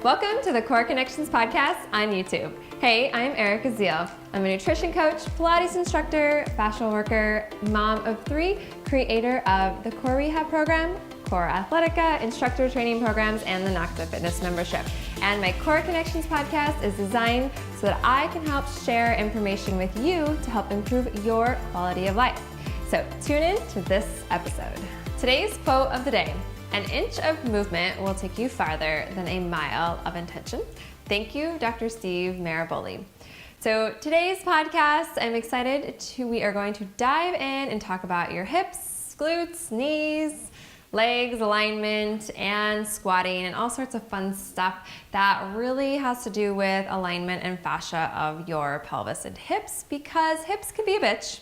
Welcome to the Core Connections podcast on YouTube. Hey, I'm Erica Zeal. I'm a nutrition coach, Pilates instructor, fascial worker, mom of 3, creator of the Core Rehab program, Core Athletica, instructor training programs, and the Nocta Fitness membership. And my Core Connections podcast is designed so that I can help share information with you to help improve your quality of life. So tune in to this episode. Today's quote of the day: "An inch of movement will take you farther than a mile of intention." Thank you, Dr. Steve Maraboli. So today's podcast, I'm excited we are going to dive in and talk about your hips, glutes, knees, legs, alignment, and squatting, and all sorts of fun stuff that really has to do with alignment and fascia of your pelvis and hips, because hips can be a bitch,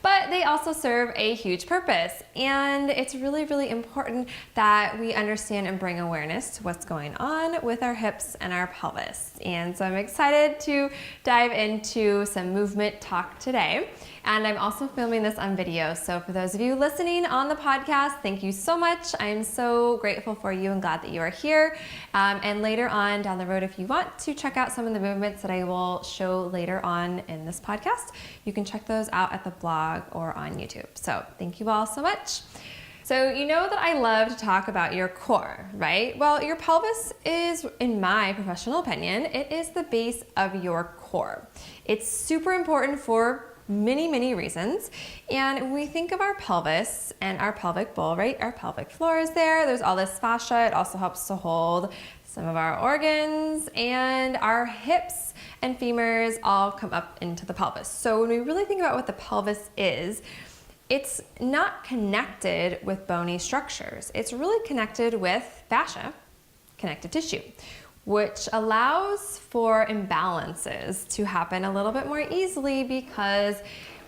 but they also serve a huge purpose. And it's really, really important that we understand and bring awareness to what's going on with our hips and our pelvis. And so I'm excited to dive into some movement talk today. And I'm also filming this on video. So for those of you listening on the podcast, thank you so much. I'm so grateful for you and glad that you are here. And later on down the road, if you want to check out some of the movements that I will show later on in this podcast, you can check those out at the blog or on YouTube. So thank you all so much. So you know that I love to talk about your core, right? Well, your pelvis is, in my professional opinion, it is the base of your core. It's super important for many reasons. And when we think of our pelvis and our pelvic bowl, right? Our pelvic floor is there. There's all this fascia. It also helps to hold some of our organs, and our hips and femurs all come up into the pelvis. So when we really think about what the pelvis is, it's not connected with bony structures. It's really connected with fascia, connective tissue, which allows for imbalances to happen a little bit more easily, because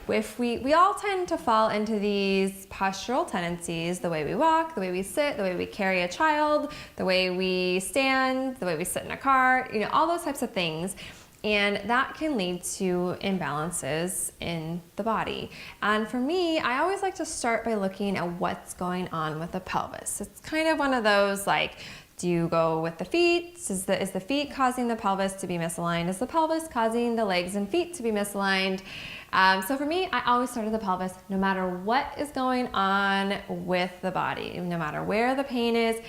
if we all tend to fall into these postural tendencies, the way we walk, the way we sit, the way we carry a child, the way we stand, the way we sit in a car, all those types of things. And that can lead to imbalances in the body. And for me, I always like to start by looking at what's going on with the pelvis. It's kind of one of those, like, do you go with the feet? Is the feet causing the pelvis to be misaligned? Is the pelvis causing the legs and feet to be misaligned? So for me, I always start at the pelvis, no matter what is going on with the body, no matter where the pain is.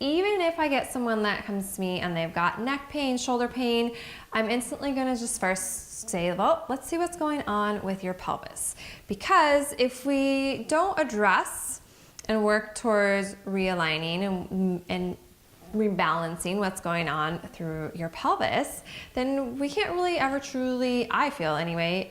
Even if I get someone that comes to me and they've got neck pain, shoulder pain, I'm instantly gonna just first say, well, let's see what's going on with your pelvis. Because if we don't address and work towards realigning and rebalancing what's going on through your pelvis, then we can't really ever truly, I feel anyway,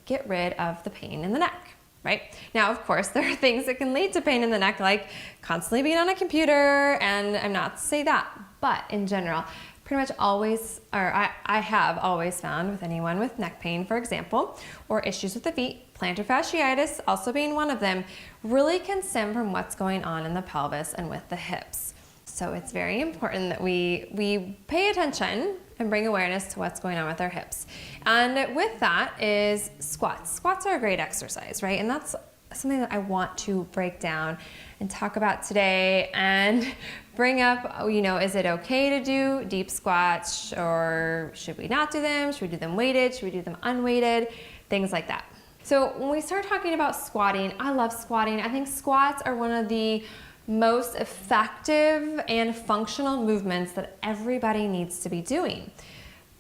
get rid of the pain in the neck. Right? Now, of course, there are things that can lead to pain in the neck, like constantly being on a computer, and I'm not to say that, but in general, pretty much always, or I have always found with anyone with neck pain, for example, or issues with the feet, plantar fasciitis also being one of them, really can stem from what's going on in the pelvis and with the hips. So it's very important that we pay attention and bring awareness to what's going on with our hips. And with that is squats. Squats are a great exercise, right? And that's something that I want to break down and talk about today and bring up, is it okay to do deep squats, or should we not do them? Should we do them weighted? Should we do them unweighted? Things like that. So when we start talking about squatting, I love squatting. I think squats are one of the most effective and functional movements that everybody needs to be doing.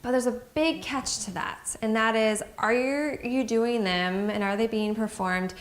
But there's a big catch to that, and that is, are you doing them and are they being performed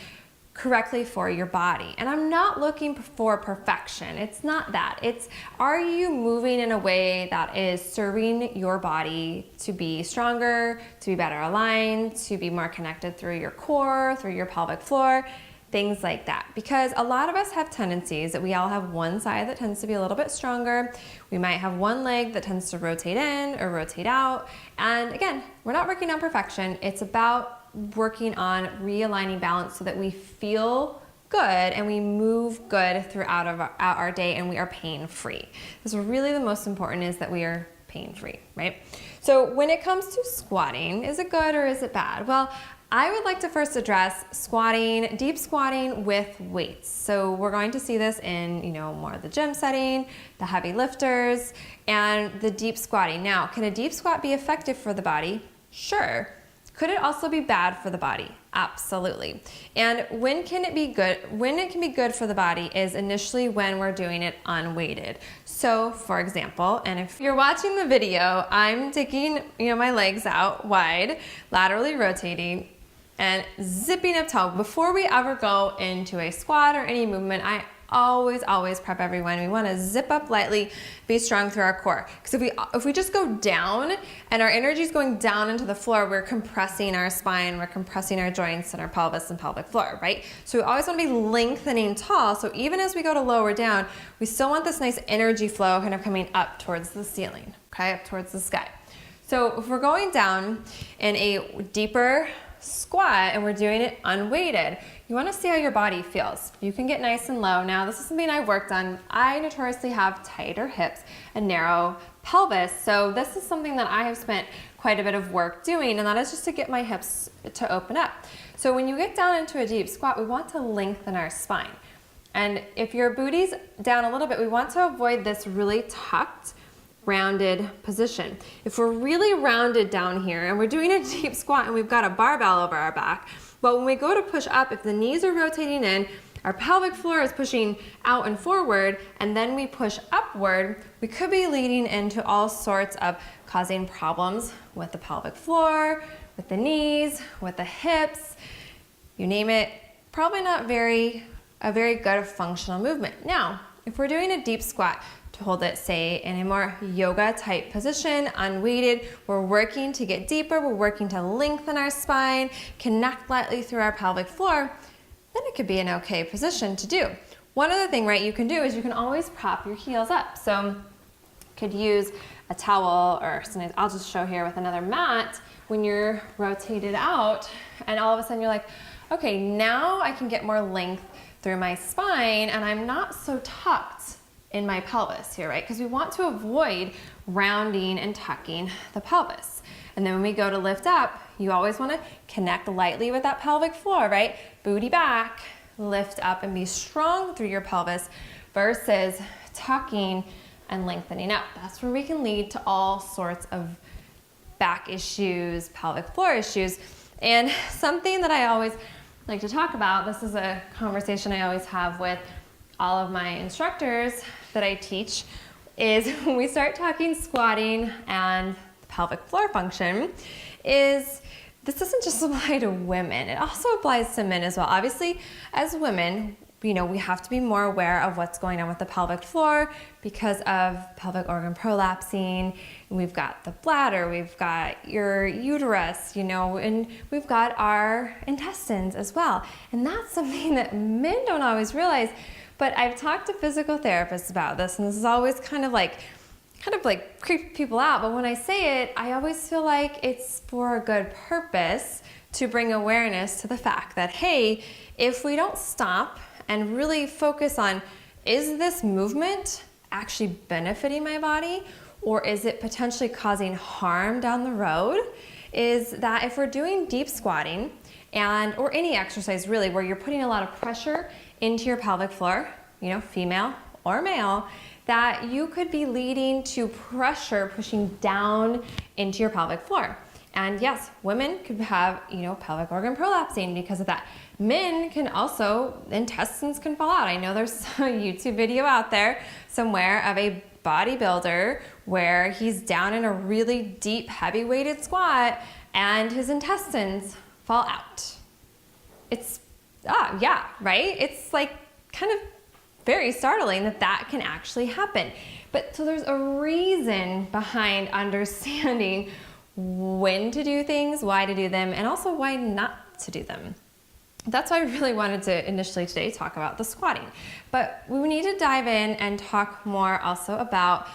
correctly for your body? And I'm not looking for perfection. It's not that. It's, are you moving in a way that is serving your body to be stronger, to be better aligned, to be more connected through your core, through your pelvic floor? Things like that. Because a lot of us have tendencies that we all have one side that tends to be a little bit stronger. We might have one leg that tends to rotate in or rotate out. And again, we're not working on perfection. It's about working on realigning balance so that we feel good and we move good throughout our day, and we are pain-free. This is really the most important, is that we are pain-free, right? So when it comes to squatting, is it good or is it bad? Well, I would like to first address squatting, deep squatting with weights. So we're going to see this in, more of the gym setting, the heavy lifters, and the deep squatting. Now, can a deep squat be effective for the body? Sure. Could it also be bad for the body? Absolutely. And when can it be good? When it can be good for the body is initially when we're doing it unweighted. So for example, and if you're watching the video, I'm taking, my legs out wide, laterally rotating, and zipping up toe. Before we ever go into a squat or any movement, I always prep everyone. We want to zip up lightly, be strong through our core. Because if we just go down and our energy is going down into the floor, we're compressing our spine, we're compressing our joints and our pelvis and pelvic floor, right? So we always want to be lengthening tall. So even as we go to lower down, we still want this nice energy flow kind of coming up towards the ceiling, okay, up towards the sky. So if we're going down in a deeper squat and we're doing it unweighted, you want to see how your body feels. You can get nice and low. Now, this is something I've worked on. I notoriously have tighter hips and narrow pelvis, so this is something that I have spent quite a bit of work doing, and that is just to get my hips to open up. So when you get down into a deep squat, we want to lengthen our spine. And if your booty's down a little bit, we want to avoid this really tucked, rounded position. If we're really rounded down here and we're doing a deep squat and we've got a barbell over our back, but when we go to push up, if the knees are rotating in, our pelvic floor is pushing out and forward, and then we push upward, we could be leading into all sorts of causing problems with the pelvic floor, with the knees, with the hips, you name it. Probably not a very good functional movement. Now, if we're doing a deep squat, to hold it, say, in a more yoga type position, unweighted, we're working to get deeper, we're working to lengthen our spine, connect lightly through our pelvic floor, then it could be an okay position to do. One other thing, right, you can do is you can always prop your heels up. So you could use a towel, or sometimes I'll just show here with another mat when you're rotated out, and all of a sudden you're like, okay, now I can get more length through my spine and I'm not so tucked in my pelvis here, right? Because we want to avoid rounding and tucking the pelvis. And then when we go to lift up, you always want to connect lightly with that pelvic floor, right? Booty back, lift up and be strong through your pelvis versus tucking and lengthening up. That's where we can lead to all sorts of back issues, pelvic floor issues. And something that I always like to talk about, this is a conversation I always have with all of my instructors that I teach, is when we start talking squatting and pelvic floor function, is this doesn't just apply to women, it also applies to men as well. Obviously, as women, we have to be more aware of what's going on with the pelvic floor because of pelvic organ prolapsing. We've got the bladder, we've got your uterus, and we've got our intestines as well. And that's something that men don't always realize. But I've talked to physical therapists about this, and this is always kind of like creep people out. But when I say it, I always feel like it's for a good purpose to bring awareness to the fact that, hey, if we don't stop and really focus on, is this movement actually benefiting my body, or is it potentially causing harm down the road? Is that if we're doing deep squatting or any exercise really where you're putting a lot of pressure into your pelvic floor, female or male, that you could be leading to pressure pushing down into your pelvic floor. And yes, women could have, pelvic organ prolapsing because of that. Men can also, intestines can fall out. I know there's a YouTube video out there somewhere of a bodybuilder where he's down in a really deep, heavy weighted squat and his intestines fall out. It's, yeah, right? It's like kind of very startling that can actually happen. But so there's a reason behind understanding when to do things, why to do them, and also why not to do them. That's why I really wanted to initially today talk about the squatting. But we need to dive in and talk more also about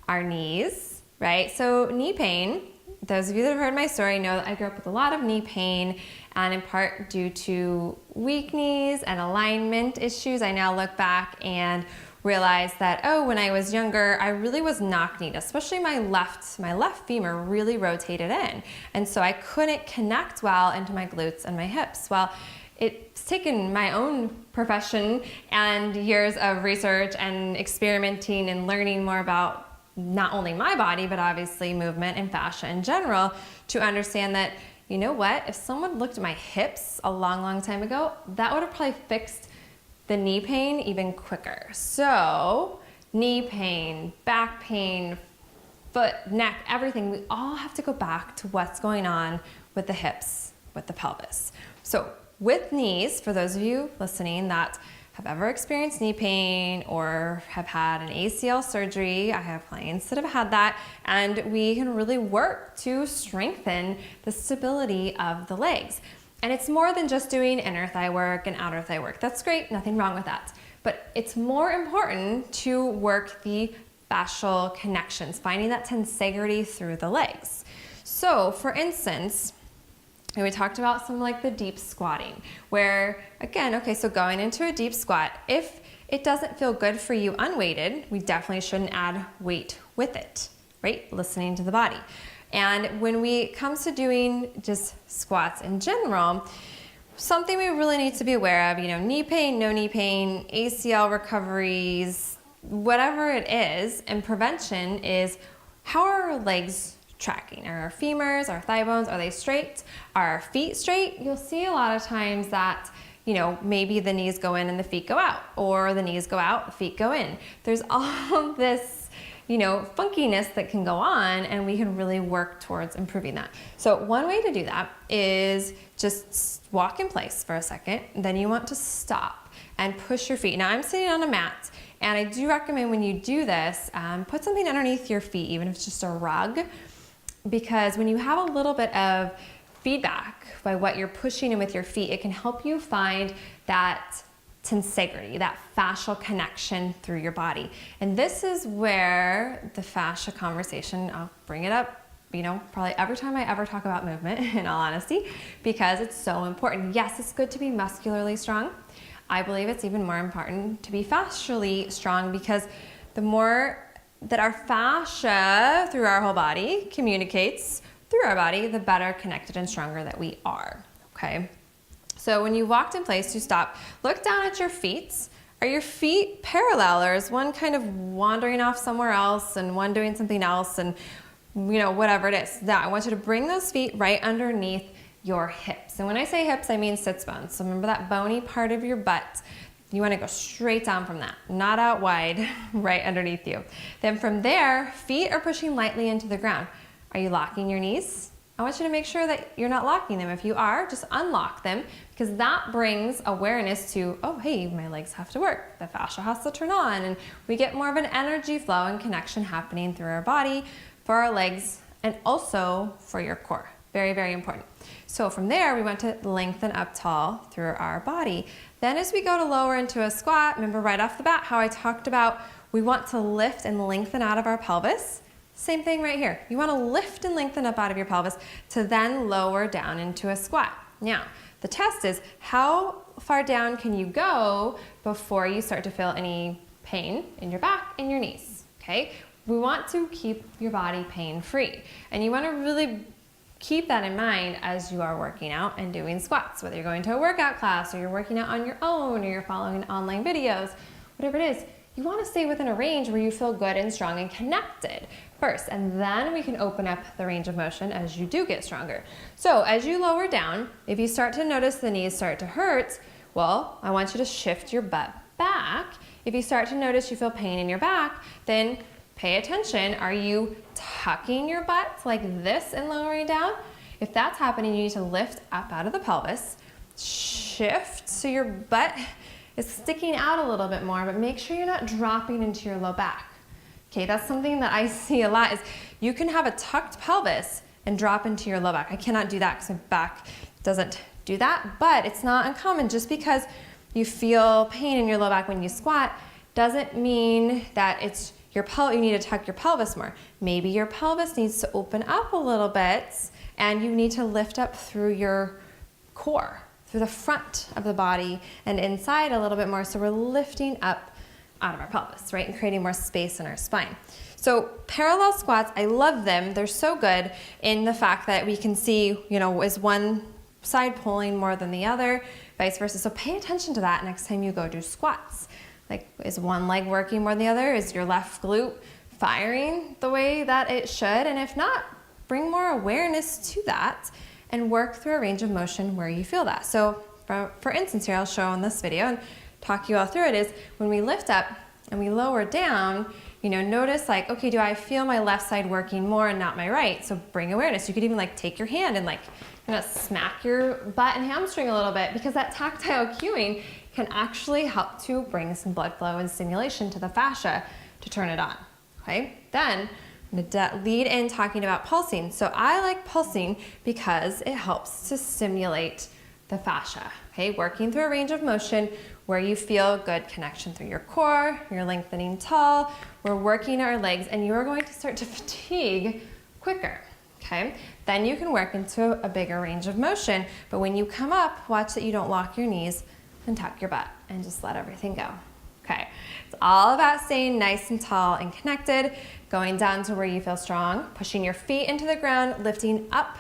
our knees, right? So knee pain, those of you that have heard my story know that I grew up with a lot of knee pain, and in part due to weak knees and alignment issues. I now look back and realized that, oh, when I was younger, I really was knock-kneed, especially my left femur really rotated in. And so I couldn't connect well into my glutes and my hips. Well, it's taken my own profession and years of research and experimenting and learning more about not only my body, but obviously movement and fascia in general, to understand that, you know what, if someone looked at my hips a long time ago, that would have probably fixed the knee pain even quicker. So knee pain, back pain, foot, neck, everything, we all have to go back to what's going on with the hips, with the pelvis. So with knees, for those of you listening that have ever experienced knee pain or have had an ACL surgery, I have clients that have had that, and we can really work to strengthen the stability of the legs. And it's more than just doing inner thigh work and outer thigh work. That's great, nothing wrong with that. But it's more important to work the fascial connections, finding that tensegrity through the legs. So for instance, and we talked about some like the deep squatting, where again, okay, so going into a deep squat, if it doesn't feel good for you unweighted, we definitely shouldn't add weight with it, right? Listening to the body. And when it comes to doing just squats in general, something we really need to be aware of, knee pain, no knee pain, ACL recoveries, whatever it is, and prevention is, how are our legs tracking? Are our femurs, our thigh bones, are they straight? Are our feet straight? You'll see a lot of times that, maybe the knees go in and the feet go out, or the knees go out, the feet go in. There's all this, funkiness that can go on, and we can really work towards improving that. So one way to do that is just walk in place for a second. Then you want to stop and push your feet. Now I'm sitting on a mat, and I do recommend when you do this, put something underneath your feet, even if it's just a rug, because when you have a little bit of feedback by what you're pushing in with your feet, it can help you find that tensegrity, that fascial connection through your body. And this is where the fascia conversation, I'll bring it up, probably every time I ever talk about movement, in all honesty, because it's so important. Yes, it's good to be muscularly strong. I believe it's even more important to be fascially strong, because the more that our fascia through our whole body communicates through our body, the better connected and stronger that we are, okay? So when you walked in place, you stop, look down at your feet. Are your feet parallel, or is one kind of wandering off somewhere else and one doing something else, and whatever it is? Now I want you to bring those feet right underneath your hips. And when I say hips, I mean sits bones. So remember that bony part of your butt. You want to go straight down from that, not out wide, right underneath you. Then from there, feet are pushing lightly into the ground. Are you locking your knees? I want you to make sure that you're not locking them. If you are, just unlock them, because that brings awareness to, oh, hey, my legs have to work. The fascia has to turn on, and we get more of an energy flow and connection happening through our body for our legs and also for your core. Very, very important. So from there, we want to lengthen up tall through our body. Then as we go to lower into a squat, remember right off the bat how I talked about we want to lift and lengthen out of our pelvis. Same thing right here. You want to lift and lengthen up out of your pelvis to then lower down into a squat. Now, the test is how far down can you go before you start to feel any pain in your back and your knees, okay? We want to keep your body pain-free, and you want to really keep that in mind as you are working out and doing squats, whether you're going to a workout class or you're working out on your own or you're following online videos, whatever it is. You want to stay within a range where you feel good and strong and connected first, and then we can open up the range of motion as you do get stronger. So as you lower down, if you start to notice the knees start to hurt, well, I want you to shift your butt back. If you start to notice you feel pain in your back, then pay attention. Are you tucking your butt like this and lowering down? If that's happening, you need to lift up out of the pelvis, shift so your butt is sticking out a little bit more, but make sure you're not dropping into your low back. Okay, that's something that I see a lot, is you can have a tucked pelvis and drop into your low back. I cannot do that because my back doesn't do that, but it's not uncommon. Just because you feel pain in your low back when you squat doesn't mean that it's you need to tuck your pelvis more. Maybe your pelvis needs to open up a little bit and you need to lift up through your core, through the front of the body and inside a little bit more. So we're lifting up out of our pelvis, right? And creating more space in our spine. So parallel squats, I love them. They're so good in the fact that we can see, is one side pulling more than the other, vice versa. So pay attention to that next time you go do squats. Like, is one leg working more than the other? Is your left glute firing the way that it should? And if not, bring more awareness to that and work through a range of motion where you feel that. So for instance here, I'll show in this video and talk you all through it, is when we lift up and we lower down, notice like, okay, do I feel my left side working more and not my right? So bring awareness. You could even like take your hand and like smack your butt and hamstring a little bit, because that tactile cueing can actually help to bring some blood flow and stimulation to the fascia to turn it on, okay? Then I'm gonna lead in talking about pulsing. So I like pulsing because it helps to stimulate the fascia, okay? Working through a range of motion where you feel good connection through your core, you're lengthening tall, we're working our legs, and you are going to start to fatigue quicker, okay? Then you can work into a bigger range of motion, but when you come up, watch that you don't lock your knees and tuck your butt and just let everything go, okay? It's all about staying nice and tall and connected, going down to where you feel strong, pushing your feet into the ground, lifting up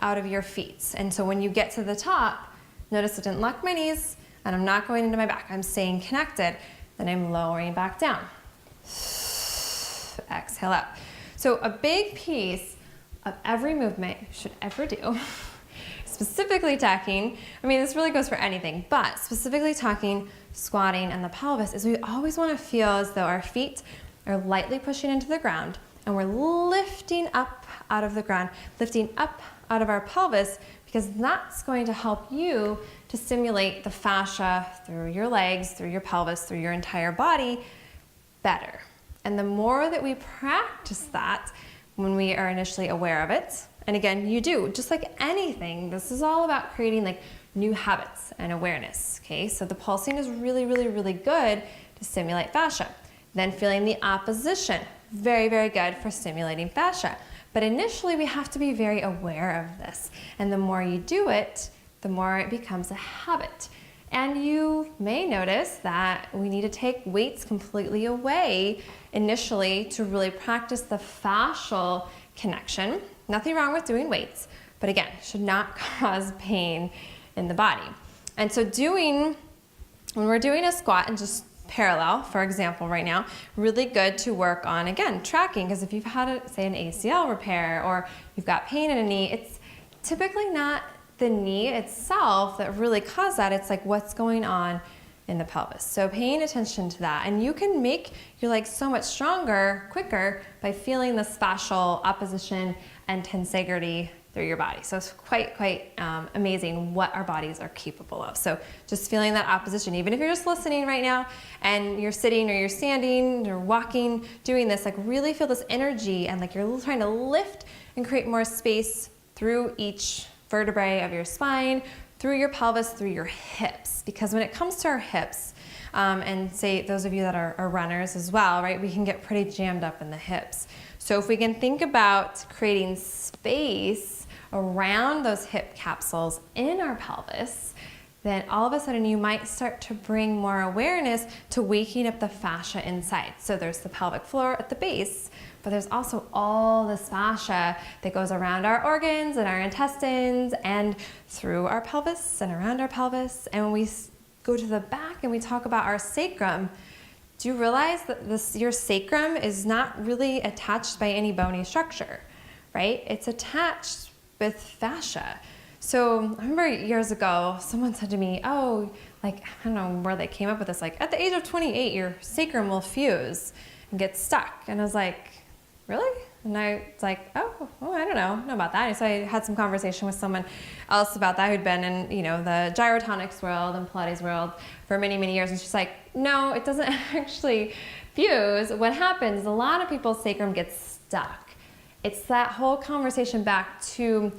out of your feet. And so when you get to the top, notice I didn't lock my knees, and I'm not going into my back. I'm staying connected. Then I'm lowering back down. Exhale up. So a big piece of every movement you should ever do, specifically talking, this really goes for anything, but specifically talking squatting and the pelvis, is we always want to feel as though our feet are lightly pushing into the ground and we're lifting up out of the ground, lifting up out of our pelvis, because that's going to help you to stimulate the fascia through your legs, through your pelvis, through your entire body better. And the more that we practice that when we are initially aware of it, and again, you do, just like anything, this is all about creating like new habits and awareness, okay? So the pulsing is really, really, really good to stimulate fascia. Then feeling the opposition, very, very good for stimulating fascia. But initially we have to be very aware of this. And the more you do it, the more it becomes a habit. And you may notice that we need to take weights completely away initially to really practice the fascial connection. Nothing wrong with doing weights, but again, should not cause pain in the body. And so when we're doing a squat and just parallel, for example, right now, really good to work on, again, tracking, because if you've had, say, an ACL repair or you've got pain in a knee, it's typically not the knee itself that really caused that. It's like what's going on in the pelvis. So paying attention to that, and you can make your legs so much stronger, quicker, by feeling this fascial opposition and tensegrity through your body. So it's quite amazing what our bodies are capable of. So just feeling that opposition, even if you're just listening right now and you're sitting or you're standing or walking, doing this, like really feel this energy and like you're trying to lift and create more space through each vertebrae of your spine, through your pelvis, through your hips. Because when it comes to our hips, and say those of you that are runners as well, right, we can get pretty jammed up in the hips. So if we can think about creating space around those hip capsules in our pelvis, then all of a sudden you might start to bring more awareness to waking up the fascia inside. So there's the pelvic floor at the base, but there's also all this fascia that goes around our organs and our intestines and through our pelvis and around our pelvis. And when we go to the back and we talk about our sacrum, do you realize that your sacrum is not really attached by any bony structure, right? It's attached with fascia. So I remember years ago, someone said to me, oh, like, I don't know where they came up with this, like at the age of 28, your sacrum will fuse and get stuck. And I was like, really? And I was like, oh, I don't know about that. And so I had some conversation with someone else about that who'd been in, the gyrotonics world and Pilates world for many, many years. And she's like, no, it doesn't actually fuse. What happens is a lot of people's sacrum gets stuck. It's that whole conversation back to,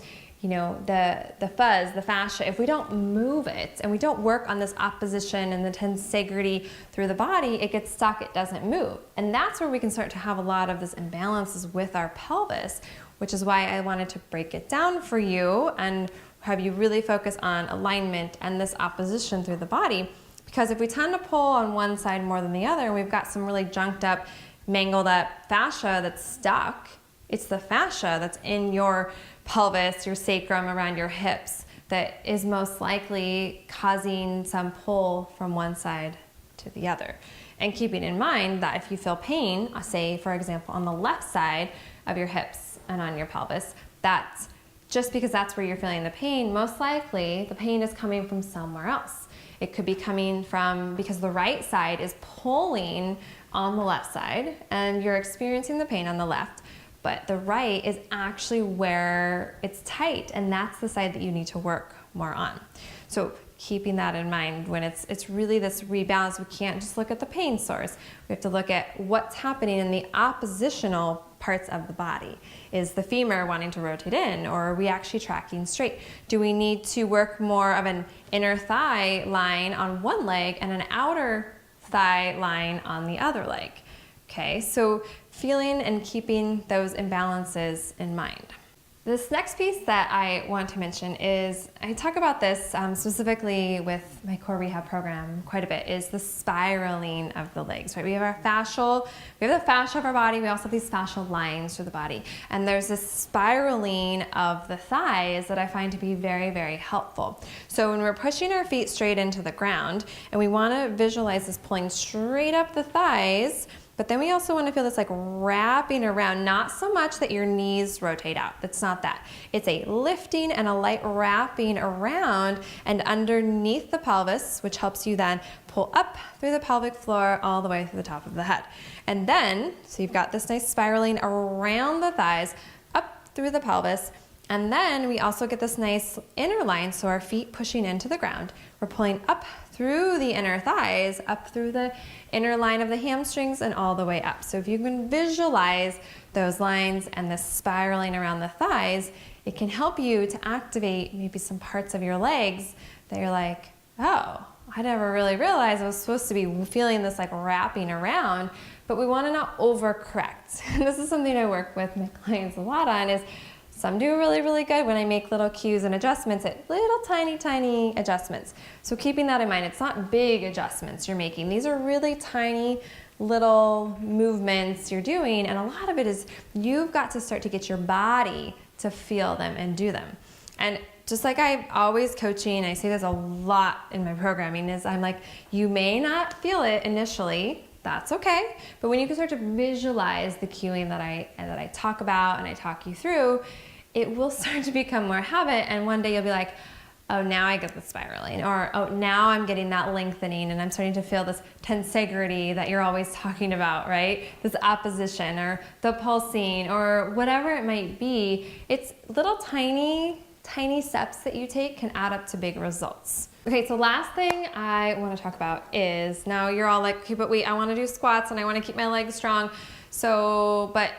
the fuzz, the fascia. If we don't move it and we don't work on this opposition and the tensegrity through the body, it gets stuck, it doesn't move. And that's where we can start to have a lot of this imbalances with our pelvis, which is why I wanted to break it down for you and have you really focus on alignment and this opposition through the body. Because if we tend to pull on one side more than the other, and we've got some really junked up, mangled up fascia that's stuck, it's the fascia that's in your pelvis, your sacrum, around your hips, that is most likely causing some pull from one side to the other. And keeping in mind that if you feel pain, say for example on the left side of your hips and on your pelvis, that's just because that's where you're feeling the pain, most likely the pain is coming from somewhere else. It could be coming from, because the right side is pulling on the left side and you're experiencing the pain on the left, but the right is actually where it's tight, and that's the side that you need to work more on. So keeping that in mind when it's really this rebalance, we can't just look at the pain source. We have to look at what's happening in the oppositional parts of the body. Is the femur wanting to rotate in, or are we actually tracking straight? Do we need to work more of an inner thigh line on one leg and an outer thigh line on the other leg? Okay, so feeling and keeping those imbalances in mind. This next piece that I want to mention is, I talk about this specifically with my core rehab program quite a bit, is the spiraling of the legs, right? We have our fascial, we have the fascia of our body, we also have these fascial lines through the body. And there's this spiraling of the thighs that I find to be very, very helpful. So when we're pushing our feet straight into the ground, and we wanna visualize this pulling straight up the thighs, but then we also want to feel this like wrapping around, not so much that your knees rotate out. That's not that. It's a lifting and a light wrapping around and underneath the pelvis, which helps you then pull up through the pelvic floor all the way through the top of the head. And then, so you've got this nice spiraling around the thighs, up through the pelvis. And then we also get this nice inner line, so our feet pushing into the ground. We're pulling up through the inner thighs, up through the inner line of the hamstrings and all the way up. So if you can visualize those lines and the spiraling around the thighs, it can help you to activate maybe some parts of your legs that you're like, oh, I never really realized I was supposed to be feeling this like wrapping around, but we want to not overcorrect. And this is something I work with my clients a lot on, is some do really, really good when I make little cues and adjustments at little tiny, tiny adjustments. So keeping that in mind, it's not big adjustments you're making. These are really tiny little movements you're doing, and a lot of it is you've got to start to get your body to feel them and do them. And just like I'm always coaching, I say this a lot in my programming, is I'm like, you may not feel it initially, that's okay. But when you can start to visualize the cueing that I talk about and I talk you through, it will start to become more habit, and one day you'll be like, oh, now I get the spiraling, or oh, now I'm getting that lengthening and I'm starting to feel this tensegrity that you're always talking about, right? This opposition or the pulsing or whatever it might be. It's little tiny steps that you take can add up to big results. Okay, so last thing I want to talk about is, now you're all like, okay, but wait, I want to do squats and I want to keep my legs strong. So, but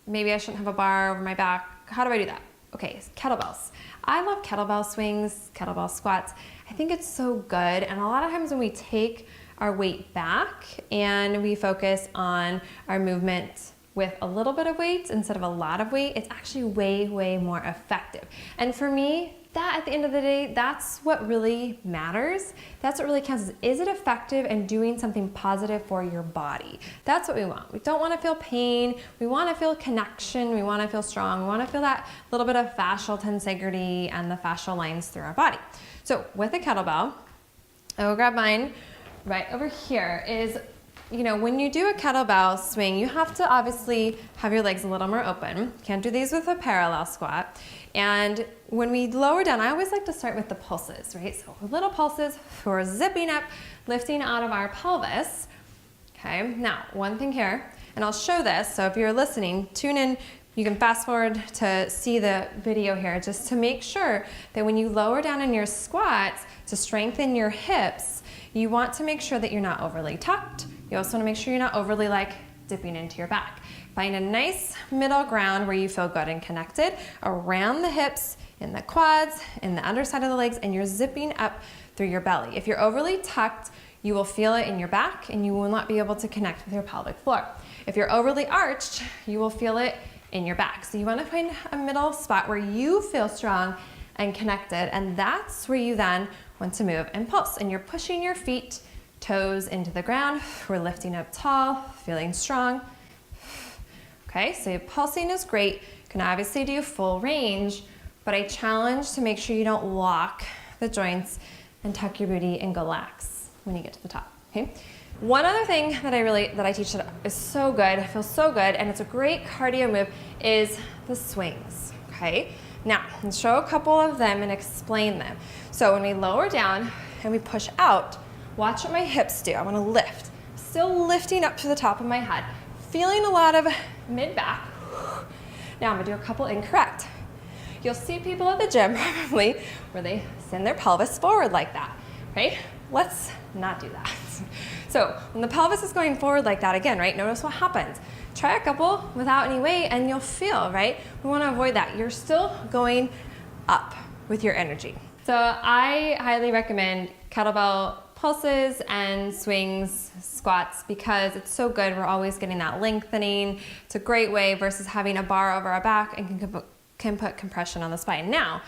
maybe I shouldn't have a bar over my back. How do I do that? Okay, kettlebells. I love kettlebell swings, kettlebell squats. I think it's so good. And a lot of times when we take our weight back and we focus on our movement with a little bit of weight instead of a lot of weight, it's actually way, way more effective. And for me, that at the end of the day, that's what really matters. That's what really counts. Is it effective and doing something positive for your body? That's what we want. We don't want to feel pain. We want to feel connection. We want to feel strong. We want to feel that little bit of fascial tensegrity and the fascial lines through our body. So with a kettlebell, I will grab mine right over here. Is, you know, when you do a kettlebell swing, you have to obviously have your legs a little more open. Can't do these with a parallel squat. And when we lower down, I always like to start with the pulses, right? So little pulses, we're zipping up, lifting out of our pelvis. Okay, now one thing here, and I'll show this, so if you're listening, tune in, you can fast forward to see the video here, just to make sure that when you lower down in your squats, to strengthen your hips, you want to make sure that you're not overly tucked. You also want to make sure you're not overly like dipping into your back. Find a nice middle ground where you feel good and connected around the hips, in the quads, in the underside of the legs, and you're zipping up through your belly. If you're overly tucked, you will feel it in your back and you will not be able to connect with your pelvic floor. If you're overly arched, you will feel it in your back. So you want to find a middle spot where you feel strong and connected, and that's where you then want to move and pulse. And you're pushing your feet Toes into the ground. We're lifting up tall, feeling strong. Okay, so your pulsing is great. You can obviously do full range, but I challenge to make sure you don't lock the joints and tuck your booty and go lax when you get to the top, okay? One other thing that I teach that is so good, feels so good, and it's a great cardio move, is the swings, okay? Now, let's show a couple of them and explain them. So when we lower down and we push out, watch what my hips do. I wanna lift, still lifting up to the top of my head, feeling a lot of mid-back. Now I'm gonna do a couple incorrect. You'll see people at the gym probably where they send their pelvis forward like that, right? Let's not do that. So when the pelvis is going forward like that, again, right, notice what happens. Try a couple without any weight and you'll feel, right? We wanna avoid that. You're still going up with your energy. So I highly recommend kettlebell pulses and swings, squats, because it's so good. We're always getting that lengthening. It's a great way versus having a bar over our back and can put compression on the spine. Now,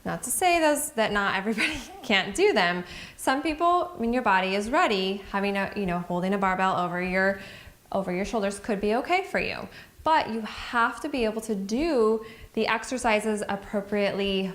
not to say that not everybody can't do them. Some people, when your body is ready, having holding a barbell over your shoulders could be okay for you. But you have to be able to do the exercises appropriately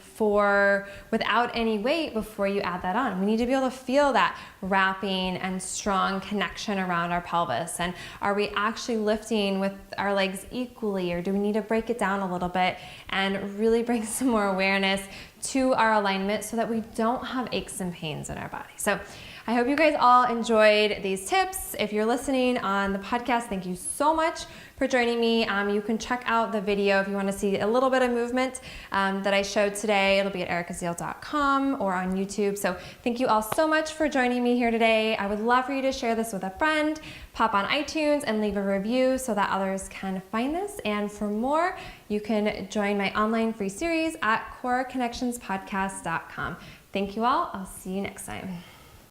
without any weight before you add that on. We need to be able to feel that wrapping and strong connection around our pelvis. And are we actually lifting with our legs equally, or do we need to break it down a little bit and really bring some more awareness to our alignment so that we don't have aches and pains in our body? So I hope you guys all enjoyed these tips. If you're listening on the podcast, thank you so much for joining me. You can check out the video if you want to see a little bit of movement that I showed today. It'll be at ericazeal.com or on YouTube. So thank you all so much for joining me here today. I would love for you to share this with a friend, pop on iTunes and leave a review so that others can find this. And for more, you can join my online free series at coreconnectionspodcast.com. Thank you all. I'll see you next time.